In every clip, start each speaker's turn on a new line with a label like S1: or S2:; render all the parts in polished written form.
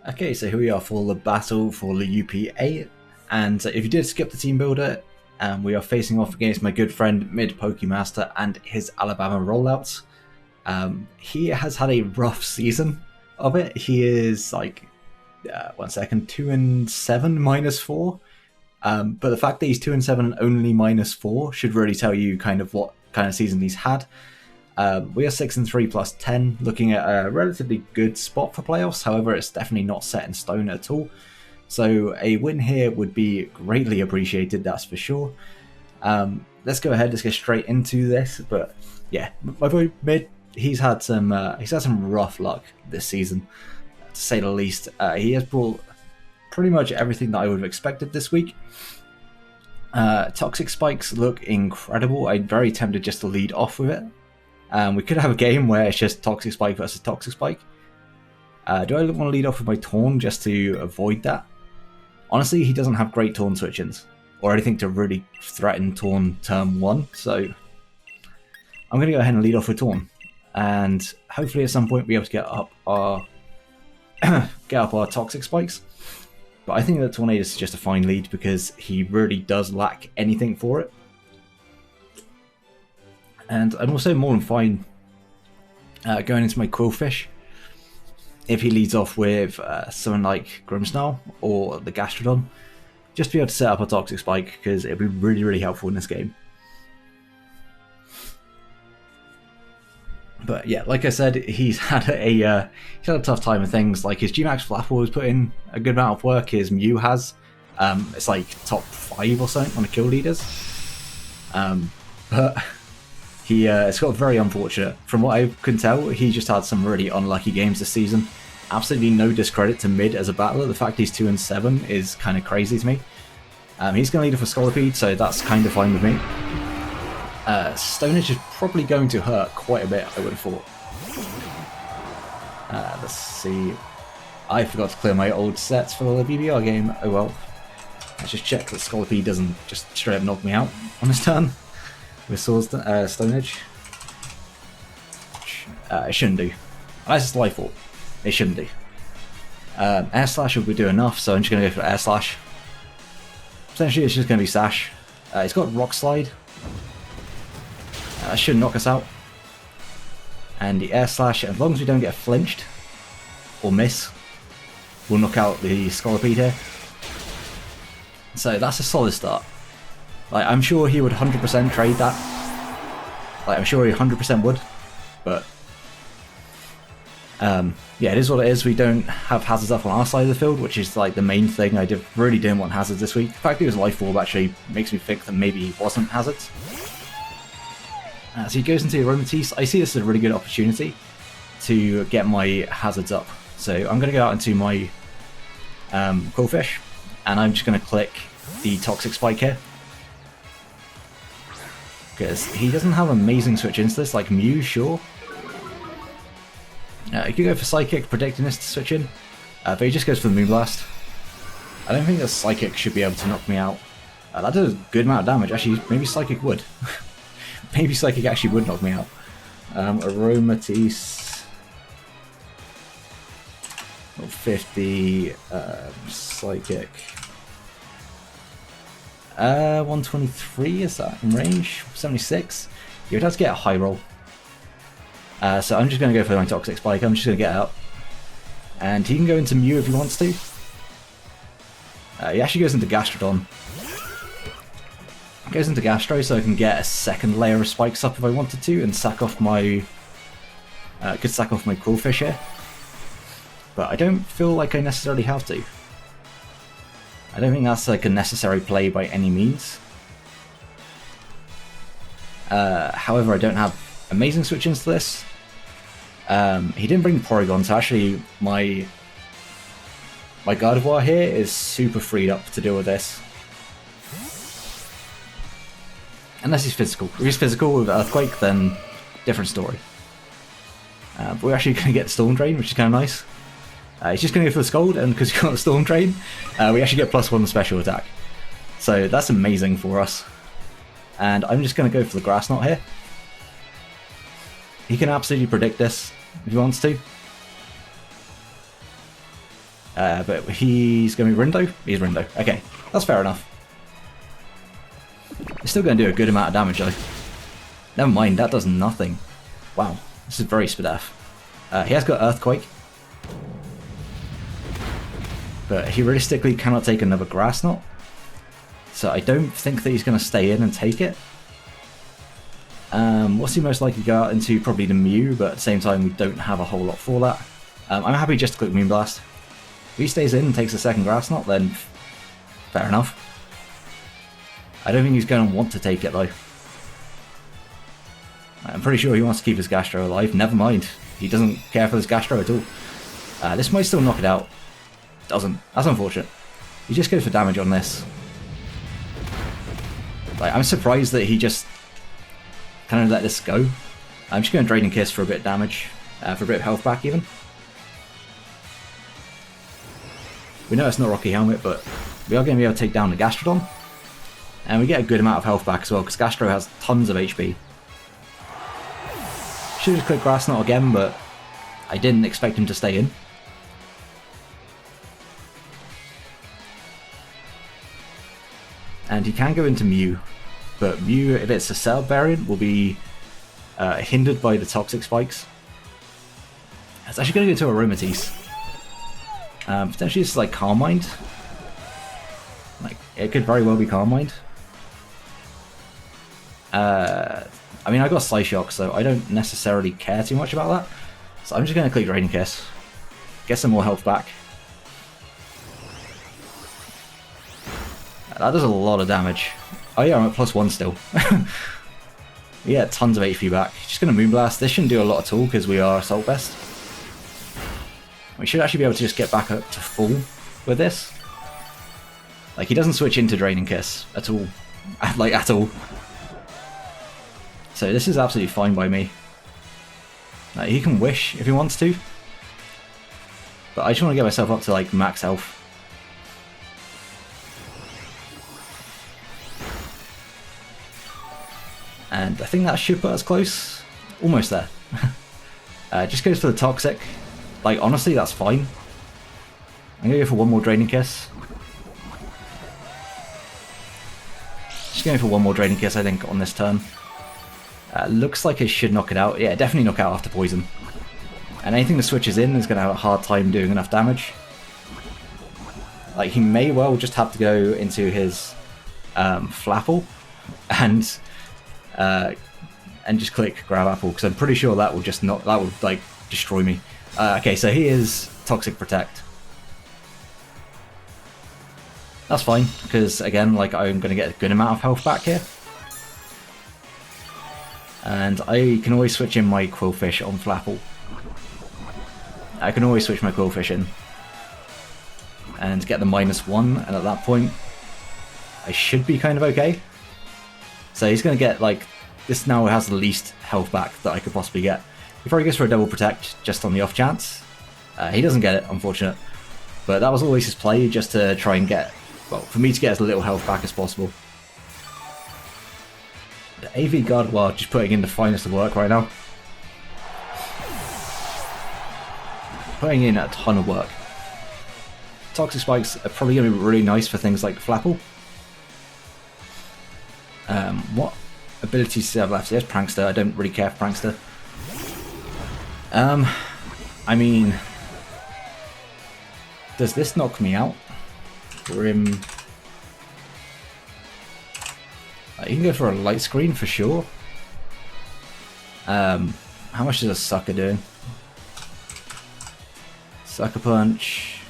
S1: Okay, so here we are for the battle for the UPA, and if you did skip the team builder, we are facing off against my good friend Mid Pokemaster and his Alabama Rollouts. He has had a rough season of it. He is like, 2-7 -4. But the fact that he's 2-7 and only -4 should really tell you kind of what kind of season he's had. We are 6-3 plus 10, looking at a relatively good spot for playoffs. However, it's definitely not set in stone at all. So a win here would be greatly appreciated, that's for sure. Let's go ahead, let's get straight into this. But yeah, my boy Mid, he's had some rough luck this season, to say the least. He has brought pretty much everything that I would have expected this week. Toxic Spikes look incredible. I'm very tempted just to lead off with it. We could have a game where it's just Toxic Spike versus Toxic Spike. Do I want to lead off with my Taunt just to avoid that? Honestly, he doesn't have great Taunt switch-ins, or anything to really threaten Taunt turn 1, so I'm going to go ahead and lead off with Taunt. And hopefully at some point we'll be able to get up our Toxic Spikes. But I think that Tornadus is just a fine lead because he really does lack anything for it. And I'm also more than fine going into my Quillfish if he leads off with something like Grimmsnarl or the Gastrodon, just to be able to set up a Toxic Spike, because it'd be really, really helpful in this game. But yeah, like I said, he's had a tough time with things. Like his Gmax Flapple has put in a good amount of work. His Mew has. It's like top 5 or something on the kill leaders. But it's got very unfortunate. From what I can tell, he just had some really unlucky games this season. Absolutely no discredit to Mid as a battler. The fact he's 2-7 is kind of crazy to me. He's going to lead off with Scolipede, so that's kind of fine with me. Stone Edge is probably going to hurt quite a bit, I would have thought. Let's see. I forgot to clear my old sets for the BBR game. Oh well. Let's just check that Scolipede doesn't just straight up knock me out on his turn with Stone Edge. It shouldn't do. Unless it's Life Orb. It shouldn't do. Air Slash will do enough, so I'm just going to go for Air Slash. Essentially, it's just going to be Sash. It's got Rock Slide. That should knock us out. And the Air Slash, as long as we don't get flinched or miss, we'll knock out the Scolipede here. So that's a solid start. Like, I'm sure he would 100% trade that. Like, I'm sure he 100% would. But yeah, it is what it is. We don't have hazards up on our side of the field, which is like the main thing. I really didn't want hazards this week. The fact that he was Life Orb actually makes me think that maybe he wasn't hazards. So he goes into Aromatisse. I see this as a really good opportunity to get my hazards up. So I'm going to go out into my Quillfish, and I'm just going to click the Toxic Spike here. Because he doesn't have amazing switch-ins to this, like Mew, sure. You could go for Psychic, predicting this to switch in, but he just goes for the Moonblast. I don't think that Psychic should be able to knock me out. That does a good amount of damage, actually. Maybe Psychic would. Maybe Psychic actually would knock me out. Aromatisse. 50. Psychic. 123, is that in range? 76? You would have to get a high roll. So I'm just going to go for my Toxic Spike. I'm just going to get out. And he can go into Mew if he wants to. He actually goes into Gastrodon. Goes into Gastro, so I can get a second layer of spikes up if I wanted to, and sack off my could sack off my Quillfish here. But I don't feel like I necessarily have to. I don't think that's like a necessary play by any means. However, I don't have amazing switch-ins to this. He didn't bring Porygon, so actually my Gardevoir here is super freed up to deal with this. Unless he's physical. If he's physical with Earthquake, then different story. But we're actually going to get Storm Drain, which is kind of nice. He's just going to go for the Scald, and because he's got the Storm Drain, we actually get +1 special attack. So that's amazing for us. And I'm just going to go for the Grass Knot here. He can absolutely predict this if he wants to. But he's going to be Rindo? He's Rindo. Okay, that's fair enough. It's still going to do a good amount of damage though. Never mind, that does nothing. Wow, this is very Spadef. He has got Earthquake. But he realistically cannot take another Grass Knot. So I don't think that he's going to stay in and take it. What's he most likely to go out into? Probably the Mew, but at the same time we don't have a whole lot for that. I'm happy just to click Moonblast. If he stays in and takes a second Grass Knot, then fair enough. I don't think he's going to want to take it though. I'm pretty sure he wants to keep his Gastro alive. Never mind. He doesn't care for his Gastro at all. This might still knock it out. Doesn't. That's unfortunate. He just goes for damage on this. Like, I'm surprised that he just kind of let this go. I'm just going to Draining Kiss for a bit of damage. For a bit of health back even. We know it's not Rocky Helmet, but we are going to be able to take down the Gastrodon. And we get a good amount of health back as well, because Gastro has tons of HP. Should have clicked Grass Knot again, but I didn't expect him to stay in. And he can go into Mew, but Mew, if it's a setup variant, will be hindered by the Toxic Spikes. It's actually going to go to Aromatisse. Potentially it's like Calm Mind. Like, it could very well be Calm Mind. I mean, I got Slice Shock, so I don't necessarily care too much about that. So I'm just going to click Draining Kiss. Get some more health back. That does a lot of damage. Oh yeah, I'm at +1 still. Yeah, tons of HP back. Just going to Moonblast. This shouldn't do a lot at all because we are Assault Vest. We should actually be able to just get back up to full with this. Like, he doesn't switch into Draining Kiss at all. Like, at all. So this is absolutely fine by me. He can Wish if he wants to. But I just want to get myself up to, like, max health. And I think that should put us close. Almost there. Just goes for the Toxic. Like, honestly, that's fine. I'm going to go for one more Draining Kiss. Just going for one more Draining Kiss, I think, on this turn. Looks like it should knock it out. Yeah, definitely knock out after Poison. And anything that switches in is going to have a hard time doing enough damage. Like, he may well just have to go into his Flapple and just click Grab Apple, because I'm pretty sure that will just not, that will like destroy me. Okay, so he is Toxic Protect. That's fine, because again, like, I'm going to get a good amount of health back here. And I can always switch in my Quillfish on Flapple. I can always switch my Quillfish in. And get the -1, and at that point, I should be kind of okay. So he's going to get, like, this now has the least health back that I could possibly get. He probably goes for a double protect just on the off chance. He doesn't get it, unfortunate. But that was always his play, just to try and get, well, for me to get as little health back as possible. The AV Gardevoir just putting in the finest of work right now. Putting in a ton of work. Toxic Spikes are probably going to be really nice for things like Flapple. What abilities do I have left? There's Prankster. I don't really care for Prankster. I mean, does this knock me out? Grim. You can go for a Light Screen for sure. How much is a Sucker doing? Sucker Punch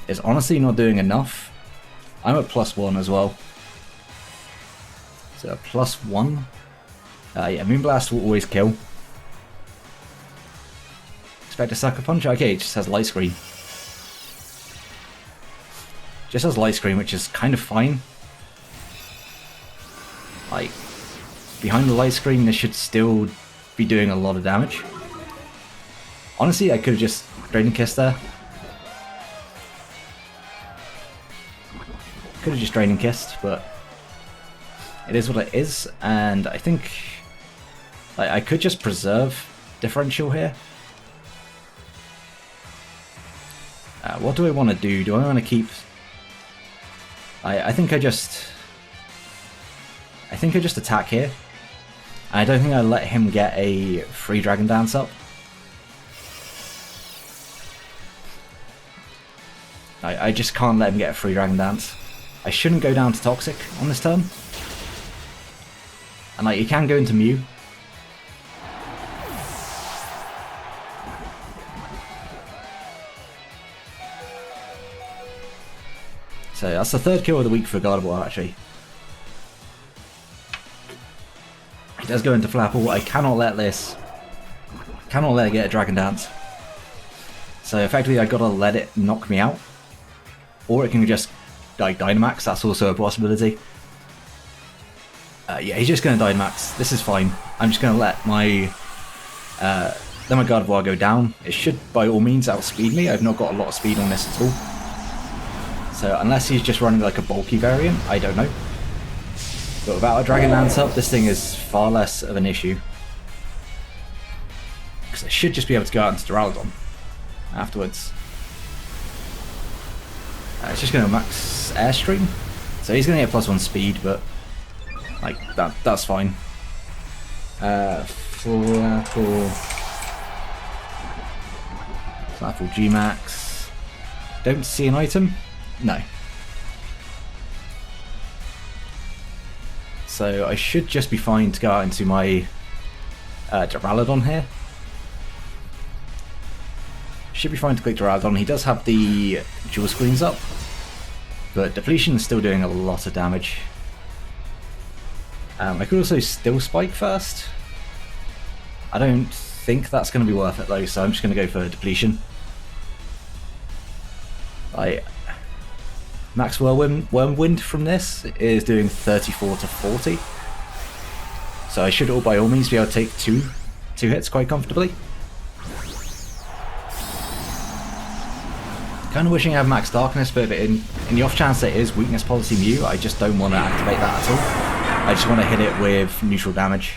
S1: is honestly not doing enough. I'm at +1 as well. So +1. Yeah, Moonblast will always kill. Expect a Sucker Punch? Okay, it just has Light Screen. Just has Light Screen, which is kind of fine. Like, behind the Light Screen, this should still be doing a lot of damage. Honestly, I could have just Draining Kiss there. Could have just Draining Kissed, but it is what it is, and I think like, I could just preserve Differential here. What do I want to do? Do I want to keep... I think I just attack here. I don't think I let him get a free Dragon Dance up. I just can't let him get a free Dragon Dance. I shouldn't go down to Toxic on this turn. And like, you can go into Mew. So that's the third kill of the week for Gardevoir, actually. He does go into Flapple. I cannot let this... cannot let it get a Dragon Dance. So effectively I gotta let it knock me out. Or it can just like Dynamax, that's also a possibility. Yeah, he's just gonna Dynamax. This is fine. I'm just gonna let my Gardevoir go down. It should by all means outspeed me. I've not got a lot of speed on this at all. So unless he's just running like a bulky variant, I don't know. But without a Dragon Dance up, this thing is far less of an issue. Because I should just be able to go out into Duraludon afterwards. It's just going to max Airstream. So he's going to get +1 speed, but like that's fine. Flapple Gmax. Don't see an item? No. So I should just be fine to go out into my Duraludon here. Should be fine to click Duraludon. He does have the dual screens up, but Depletion is still doing a lot of damage. I could also Still Spike first. I don't think that's going to be worth it though, so I'm just going to go for Depletion. Max Wormwind from this is doing 34 to 40. So I should all by all means be able to take two hits quite comfortably. Kind of wishing I have Max Darkness, but in the off chance that it is Weakness Policy Mew, I just don't want to activate that at all. I just want to hit it with neutral damage.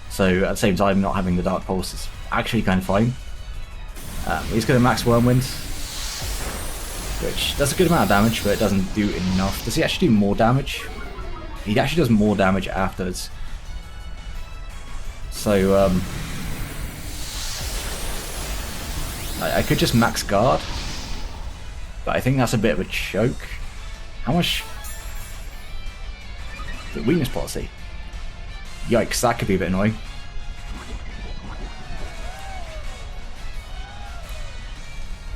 S1: So at the same time, not having the Dark Pulse is actually kind of fine. He's going to Max Wormwind, which does a good amount of damage, but it doesn't do enough. Does he actually do more damage? He actually does more damage afterwards. So, I could just max guard, but I think that's a bit of a choke. How much? The weakness policy. Yikes, that could be a bit annoying.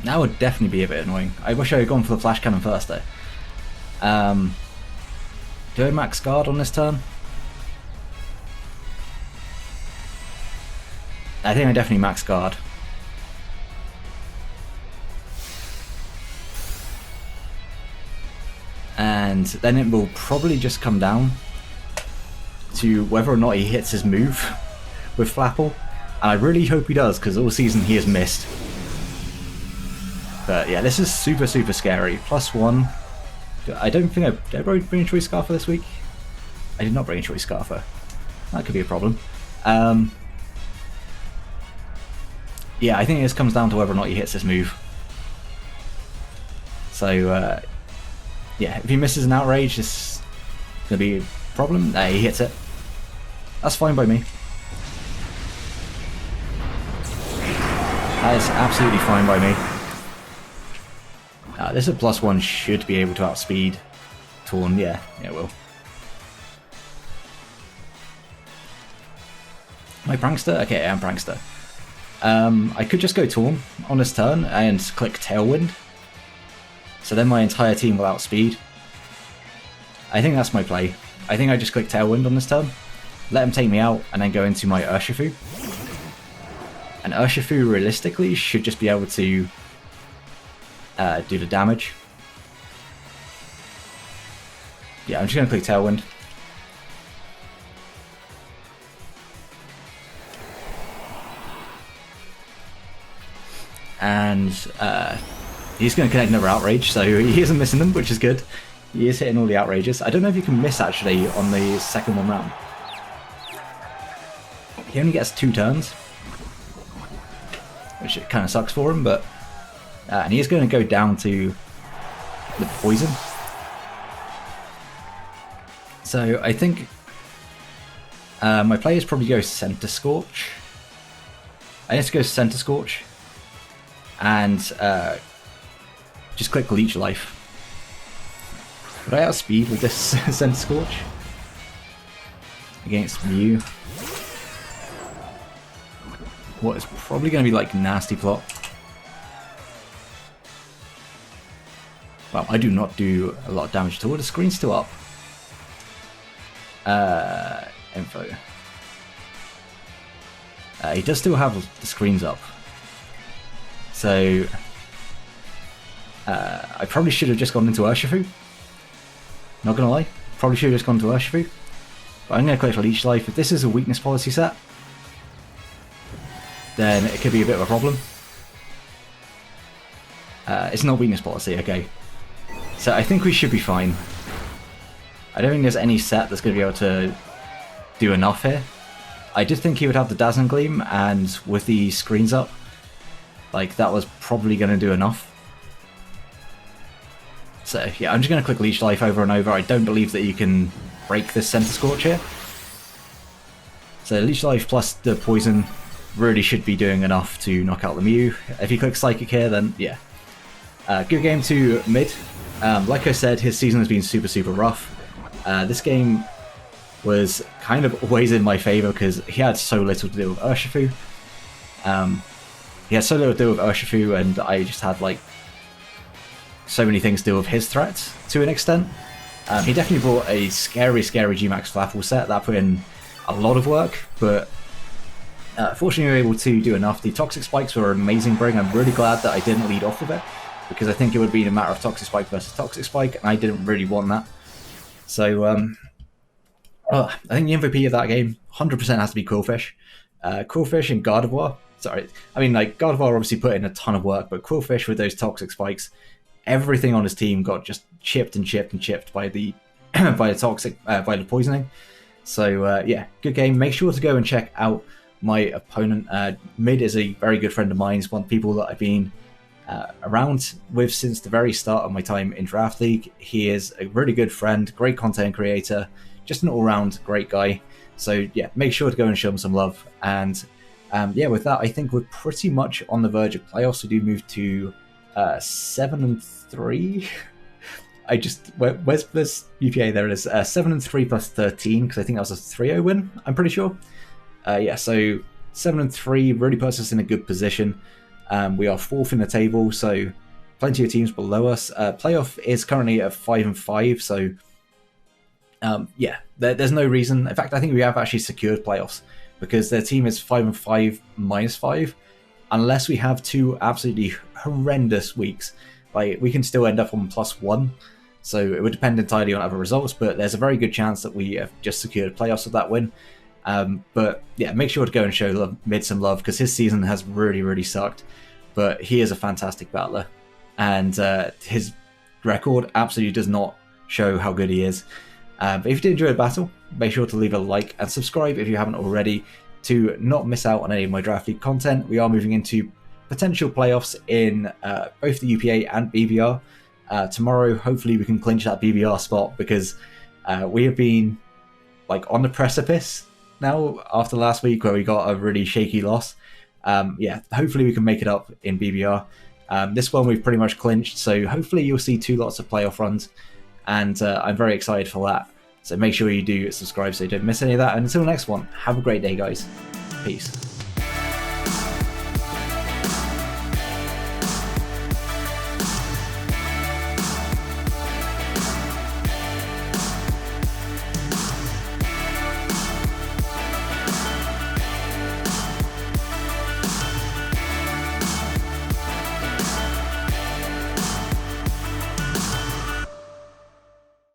S1: That would definitely be a bit annoying. I wish I had gone for the Flash Cannon first though. Do I max guard on this turn? I think I definitely max guard. And then it will probably just come down to whether or not he hits his move with Flapple. And I really hope he does, because all season he has missed. But yeah, this is super scary. +1. I don't think did I bring a Choice Scarfer this week? I did not bring a Choice Scarfer. That could be a problem. Yeah, I think this comes down to whether or not he hits this move. So yeah, if he misses an Outrage, it's gonna be a problem. Nah, he hits it. That's fine by me. That is absolutely fine by me. This at +1 should be able to outspeed Torn. Yeah, it will. Am I Prankster? Okay, I am Prankster. I could just go Torn on this turn and click Tailwind. So then my entire team will outspeed. I think that's my play. I think I just click Tailwind on this turn, let him take me out, and then go into my Urshifu. And Urshifu realistically should just be able to do the damage. Yeah, I'm just going to click Tailwind. And he's going to connect another Outrage, so he isn't missing them, which is good. He is hitting all the Outrages. I don't know if you can miss actually on the second one round. He only gets 2 turns, which it kind of sucks for him, but And he is going to go down to the poison. So I think my players probably go Center Scorch. I need to go Center Scorch and just click Leech Life. Would I outspeed with this Center Scorch against Mew? What is probably going to be like nasty plot. Well, I do not do a lot of damage at all. The screen's still up. Info. He does still have the screens up. So I probably should have just gone into Urshifu. Not gonna lie. Probably should have just gone to Urshifu. But I'm gonna click Leech Life. If this is a weakness policy set, then it could be a bit of a problem. It's not weakness policy, okay. So I think we should be fine. I don't think there's any set that's going to be able to do enough here. I did think he would have the Dazzling Gleam, and with the screens up, like, that was probably going to do enough. So yeah, I'm just going to click Leech Life over and over. I don't believe that you can break this Center Scorch here. So Leech Life plus the poison really should be doing enough to knock out the Mew. If you click Psychic here, then yeah. Good game to mid. Like I said, his season has been super rough. This game was kind of always in my favour because he had so little to do with Urshifu. He had so little to do with Urshifu, and I just had like so many things to do with his threats to an extent. He definitely brought a scary Gmax Flapple set that put in a lot of work, but fortunately we were able to do enough. The Toxic Spikes were an amazing bring. I'm really glad that I didn't lead off with it, because I think it would be a matter of Toxic Spike versus Toxic Spike, and I didn't really want that. So I think the MVP of that game 100% has to be Quillfish. Quillfish and Gardevoir. Sorry, I mean, like, Gardevoir obviously put in a ton of work, but Quillfish with those Toxic Spikes, everything on his team got just chipped by the by the poisoning. So yeah, good game. Make sure to go and check out my opponent. Mid is a very good friend of mine. He's one of the people that I've been around with since the very start of my time in Draft League. He is a really good friend, great content creator, just an all-round great guy. So yeah, make sure to go and show him some love. And yeah, with that, I think we're pretty much on the verge of playoffs. We do move to 7-3. Where's this UPA? There it is. 7-3 plus 13, because I think that was a 3-0 win, I'm pretty sure. Yeah, so 7-3 really puts us in a good position. We are 4th in the table, so plenty of teams below us. Playoff is currently at 5-5, so yeah, there's no reason. In fact, I think we have actually secured playoffs, because their team is 5-5 -5. Unless we have two absolutely horrendous weeks, like, we can still end up on +1. So it would depend entirely on other results, but there's a very good chance that we have just secured playoffs with that win. But yeah, make sure to go and show Mid some love, because his season has really sucked. But he is a fantastic battler, and his record absolutely does not show how good he is. But if you did enjoy the battle, make sure to leave a like and subscribe if you haven't already, to not miss out on any of my Draft League content. We are moving into potential playoffs in both the UPA and BBR. Tomorrow, hopefully we can clinch that BBR spot, because we have been like on the precipice now after last week where we got a really shaky loss. Yeah, hopefully we can make it up in BBR. This one we've pretty much clinched, so hopefully you'll see 2 lots of playoff runs, and I'm very excited for that. So make sure you do subscribe so you don't miss any of that. And until the next one, have a great day, guys. Peace.